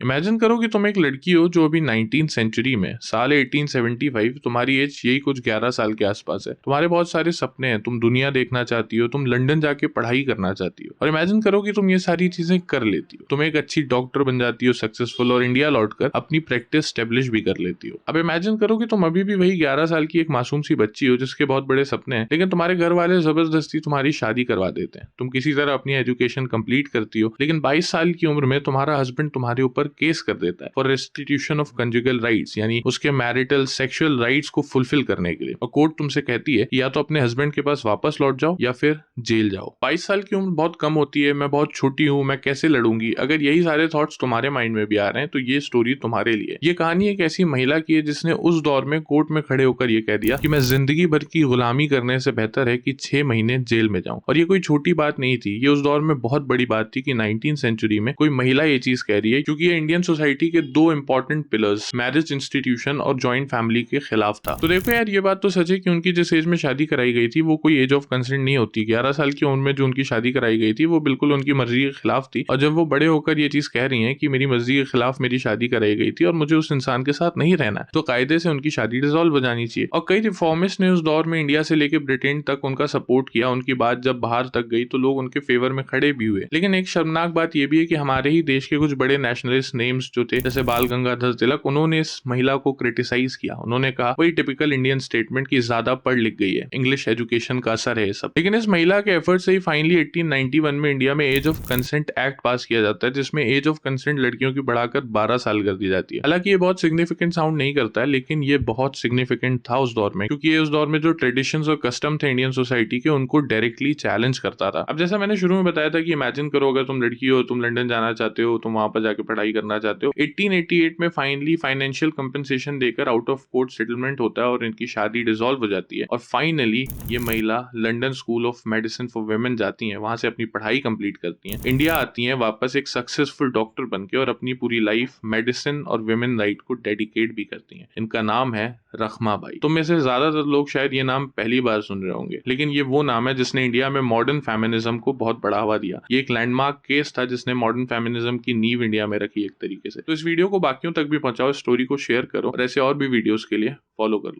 Imagine करो कि तुम एक लड़की हो जो अभी 19th सेंचुरी में साल 1875, तुम्हारी एज यही कुछ 11 साल के आसपास है। तुम्हारे बहुत सारे सपने हैं, तुम दुनिया देखना चाहती हो, तुम लंदन जाके पढ़ाई करना चाहती हो, और इमेजिन करो कि तुम ये सारी चीजें कर लेती हो। तुम एक अच्छी डॉक्टर बन जाती हो, सक्सेसफुल, और इंडिया लौटकर अपनी प्रैक्टिस स्टेब्लिश भी कर लेती हो। अब इमेजिन करो कि तुम अभी भी वही 11 साल की एक मासूम सी बच्ची हो जिसके बहुत बड़े सपने हैं, लेकिन तुम्हारे घर वाले जबरदस्ती तुम्हारी शादी करवा देते हैं। तुम किसी तरह अपनी एजुकेशन कंप्लीट करती हो, लेकिन 22 साल की उम्र में तुम्हारा हस्बैंड तुम्हारे ऊपर केस कर देता है for restitution of conjugal rights, यानी उसके मैरिटल सेक्सुअल राइट्स को फुलफिल करने के लिए। और कोर्ट तुमसे कहती है या तो अपने हस्बैंड के पास वापस लौट जाओ या फिर जेल जाओ। 22 साल की उम्र बहुत कम होती है, मैं बहुत छोटी हूँ, मैं कैसे लड़ूंगी। अगर यही सारे थॉट्स तुम्हारे माइंड में भी आ रहे हैं तो ये स्टोरी तुम्हारे लिए। ये कहानी एक ऐसी महिला की है जिसने उस दौर में कोर्ट में खड़े होकर ये कह दिया कि मैं जिंदगी भर की गुलामी करने से बेहतर है कि 6 महीने जेल में जाऊं। और ये कोई छोटी बात नहीं थी, ये उस दौर में बहुत बड़ी बात थी कि 19th सेंचुरी में कोई महिला ये चीज कह रही है, क्योंकि ये इंडियन सोसाइटी के दो इंपॉर्टेंट पिलर्स, मैरिज इंस्टीट्यूशन और जॉइंट फैमिली के खिलाफ था। तो देखो यार, ये बात तो सच है कि उनकी जिस एज में शादी कराई गई थी वो कोई एज ऑफ कंसेंट नहीं होती। 11 साल की उम्र में जो उनकी शादी कराई गई थी वो बिल्कुल उनकी मर्जी के खिलाफ थी। और जब वो बड़े होकर ये चीज कह रही हैं कि मेरी मर्जी के खिलाफ मेरी शादी कराई गई थी और मुझे उस इंसान के साथ नहीं रहना है, तो कायदे से उनकी शादी डिसॉल्व हो जानी चाहिए। और कई रिफॉर्मिस्ट ने उस दौर में इंडिया से लेकर ब्रिटेन तक उनका सपोर्ट किया। उनकी बात जब बाहर तक गई तो लोग उनके फेवर में खड़े भी हुए। लेकिन एक शर्मनाक बात यह भी है कि हमारे ही देश के कुछ बड़े नेशनलिस्ट नेम्स जो थे, जैसे बाल गंगाधर तिलक, उन्होंने इस महिला को क्रिटिसाइज किया। उन्होंने कहा वही टिपिकल इंडियन स्टेटमेंट की ज्यादा पढ़ लिख गई है, इंग्लिश एजुकेशन का असर है ये सब। लेकिन इस महिला के एफर्ट से ही फाइनली 1891 में इंडिया में age of consent act pass किया जाता है, जिसमें एज ऑफ कंसेंट लड़कियों की बढ़ाकर 12 साल कर दी जाती है। हालांकि ये बहुत सिग्निफिकेंट साउंड नहीं करता है, लेकिन ये बहुत सिग्निफिकेंट था उस दौर में, क्योंकि ये उस दौर में जो ट्रेडिशंस और कस्टम थे इंडियन सोसाइटी के, उनको डायरेक्टली चैलेंज करता था। अब जैसा मैंने शुरू में बताया था कि इमेजिन करो अगर तुम लड़की हो, तुम लंदन जाना चाहते हो, तुम वहां पर जाके पढ़ाई करना चाहते हो। 1888 में फाइनली फाइनेंशियल कंपनसेशन देकर आउट ऑफ कोर्ट सेटलमेंट होता है और इनकी शादी डिसॉल्व हो जाती है। और फाइनली ये महिला London school of medicine for women जाती हैं, वहां से अपनी पढ़ाई कंप्लीट करती हैं, इंडिया आती हैं वापस एक सक्सेसफुल डॉक्टर बनके, और अपनी पूरी लाइफ मेडिसिन और वुमेन राइट को डेडिकेट भी करती हैं। इनका नाम है रखमाबाई। तुम में से ज्यादातर लोग शायद ये नाम पहली बार सुन रहे होंगे, लेकिन ये वो नाम है जिसने इंडिया में मॉडर्न फेमिनिज्म को बहुत बढ़ावा दिया। ये एक लैंडमार्क केस था जिसने मॉडर्न फेमिनिज्म की नींव इंडिया में रखी एक तरीके से। तो इस वीडियो को बाकियों तक भी पहुंचाओ, स्टोरी को शेयर करो, और ऐसे और भी वीडियोस के लिए फॉलो कर लो।